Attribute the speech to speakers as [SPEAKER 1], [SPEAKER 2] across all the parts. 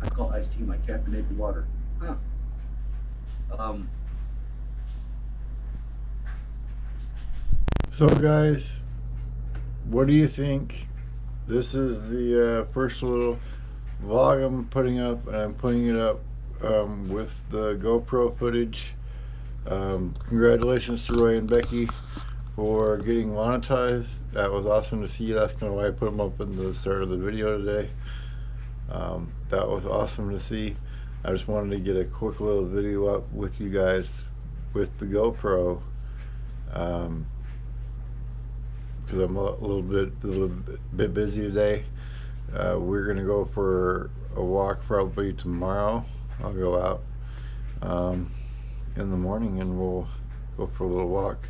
[SPEAKER 1] I call iced tea my caffeinated water. Huh. Um,
[SPEAKER 2] So guys, what do you think? This is the first little vlog I'm putting up, and I'm putting it up with the GoPro footage. Congratulations to Roy and Becky for getting monetized. That was awesome to see. That's kind of why I put them up in the start of the video today. That was awesome to see. I just wanted to get a quick little video up with you guys with the GoPro. Um, because I'm a little bit busy today. We're gonna go for a walk probably tomorrow. I'll go out in the morning and we'll go for a little walk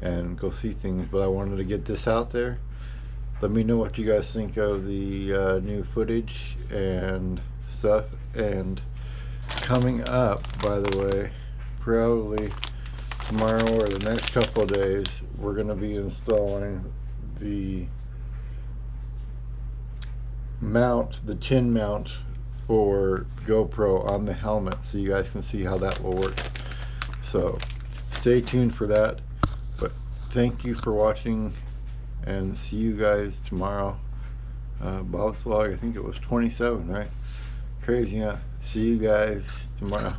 [SPEAKER 2] and go see things. But I wanted to get this out there. Let me know what you guys think of the new footage and stuff. And coming up, by the way, probably tomorrow or the next couple of days, we're going to be installing the the chin mount for GoPro on the helmet, so you guys can see how that will work. So stay tuned for that. But thank you for watching, and see you guys tomorrow. Bob's vlog, I think it was 27, right? Crazy, huh? See you guys tomorrow.